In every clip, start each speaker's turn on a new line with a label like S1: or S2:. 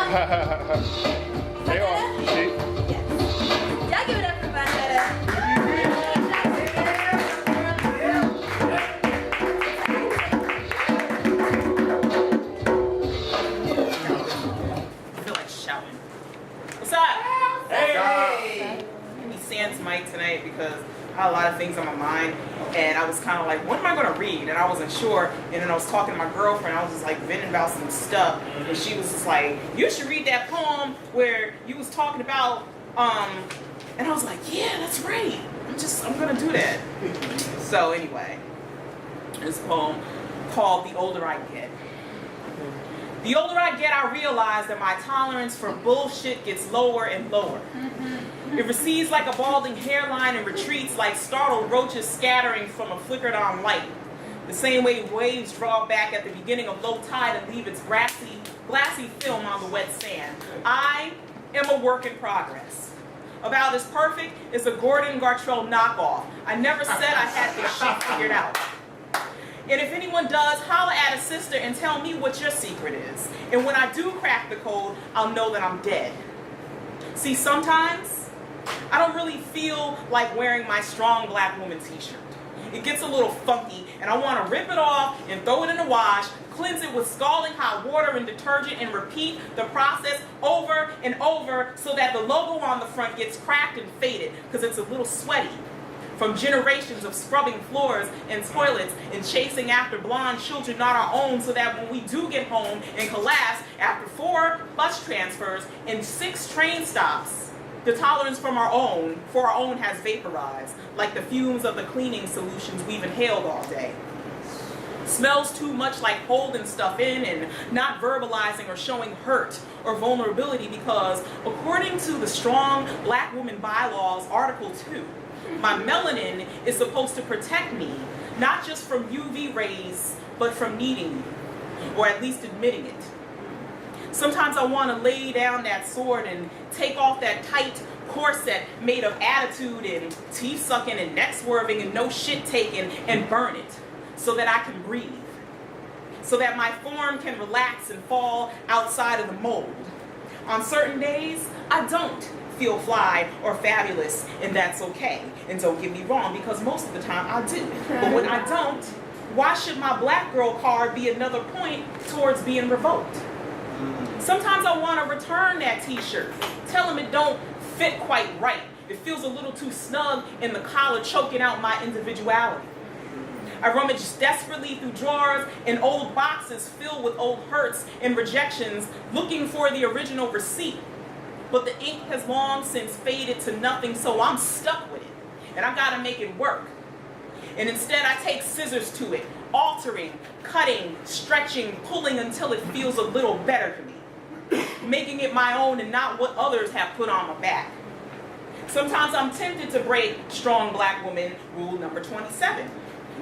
S1: They are. See?
S2: Yes. Y'all give it up for Vonetta.
S3: I feel like shouting. What's up? Hey! Give me Sans mic tonight because I had a lot of things on my mind, and I was kind of like, what am I going to read? And I wasn't sure, and then I was talking to my girlfriend, I was just like venting about some stuff, and she was just like, you should read that poem where you was talking about, and I was like, yeah, that's right, I'm going to do that. So anyway, this poem called The Older I Get. The older I get, I realize that my tolerance for bullshit gets lower and lower. It recedes like a balding hairline and retreats like startled roaches scattering from a flickered on light. The same way waves draw back at the beginning of low tide and leave its glassy film on the wet sand. I am a work in progress. About as perfect as a Gordon Gartrell knockoff. I never said I had this shit figured out. And if anyone does, holler at a sister and tell me what your secret is. And when I do crack the code, I'll know that I'm dead. See, sometimes I don't really feel like wearing my strong black woman t-shirt. It gets a little funky and I want to rip it off and throw it in the wash, cleanse it with scalding hot water and detergent, and repeat the process over and over so that the logo on the front gets cracked and faded because it's a little sweaty. From generations of scrubbing floors and toilets and chasing after blonde children not our own, so that when we do get home and collapse after 4 bus transfers and 6 train stops, the tolerance for our own has vaporized, like the fumes of the cleaning solutions we've inhaled all day. Smells too much like holding stuff in and not verbalizing or showing hurt or vulnerability because, according to the Strong Black Woman Bylaws, Article 2, my melanin is supposed to protect me, not just from UV rays, but from needing you, or at least admitting it. Sometimes I want to lay down that sword and take off that tight corset made of attitude and teeth sucking and neck swerving and no shit taking and burn it so that I can breathe, so that my form can relax and fall outside of the mold. On certain days, I don't feel fly or fabulous, and that's okay. And don't get me wrong, because most of the time I do. But when I don't, why should my black girl card be another point towards being revoked? Sometimes I want to return that t-shirt, tell them it don't fit quite right. It feels a little too snug in the collar, choking out my individuality. I rummage desperately through drawers and old boxes filled with old hurts and rejections, looking for the original receipt. But the ink has long since faded to nothing, so I'm stuck with it. And I gotta make it work. And instead I take scissors to it, altering, cutting, stretching, pulling until it feels a little better to me. Making it my own and not what others have put on my back. Sometimes I'm tempted to break Strong Black Woman rule number 27,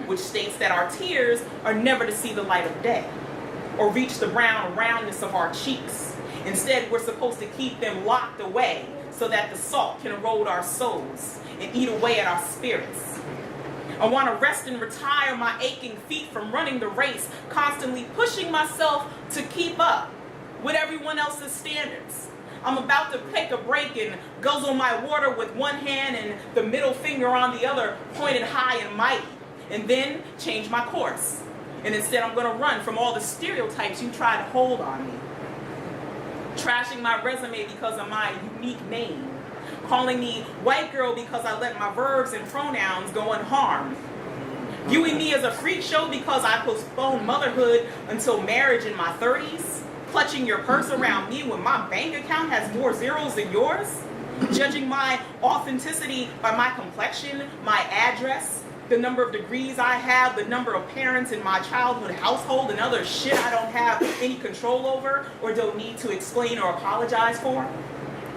S3: which states that our tears are never to see the light of day or reach the brown roundness of our cheeks. Instead, we're supposed to keep them locked away so that the salt can erode our souls and eat away at our spirits. I want to rest and retire my aching feet from running the race, constantly pushing myself to keep up with everyone else's standards. I'm about to take a break and guzzle my water with one hand and the middle finger on the other pointed high and mighty, and then change my course. And instead I'm going to run from all the stereotypes you try to hold on me. Trashing my resume because of my unique name. Calling me white girl because I let my verbs and pronouns go unharmed. Viewing me as a freak show because I postponed motherhood until marriage in my 30s. Clutching your purse around me when my bank account has more zeros than yours. Judging my authenticity by my complexion, my address, the number of degrees I have, the number of parents in my childhood household, and other shit I don't have any control over or don't need to explain or apologize for.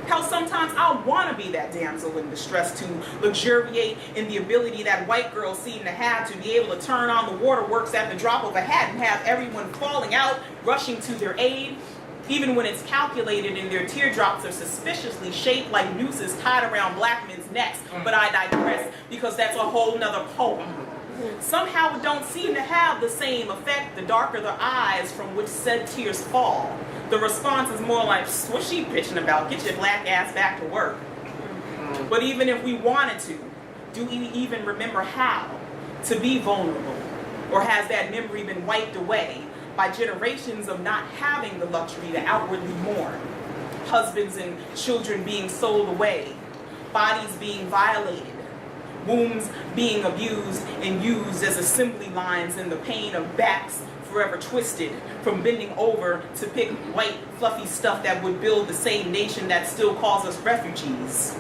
S3: Hell, sometimes I want to be that damsel in distress to luxuriate in the ability that white girls seem to have to be able to turn on the waterworks at the drop of a hat and have everyone falling out, rushing to their aid, even when it's calculated and their teardrops are suspiciously shaped like nooses tied around black men's necks. But I digress, because that's a whole nother poem. Somehow it don't seem to have the same effect the darker the eyes from which said tears fall. the response is more like, what's she bitching about? Get your black ass back to work. But even if we wanted to, do we even remember how to be vulnerable? Or has that memory been wiped away by generations of not having the luxury to outwardly mourn? Husbands and children being sold away, bodies being violated, wombs being abused and used as assembly lines, and the pain of backs forever twisted from bending over to pick white fluffy stuff that would build the same nation that still calls us refugees.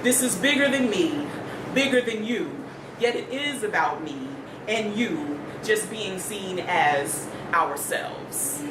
S3: This is bigger than me, bigger than you, yet it is about me and you just being seen as ourselves.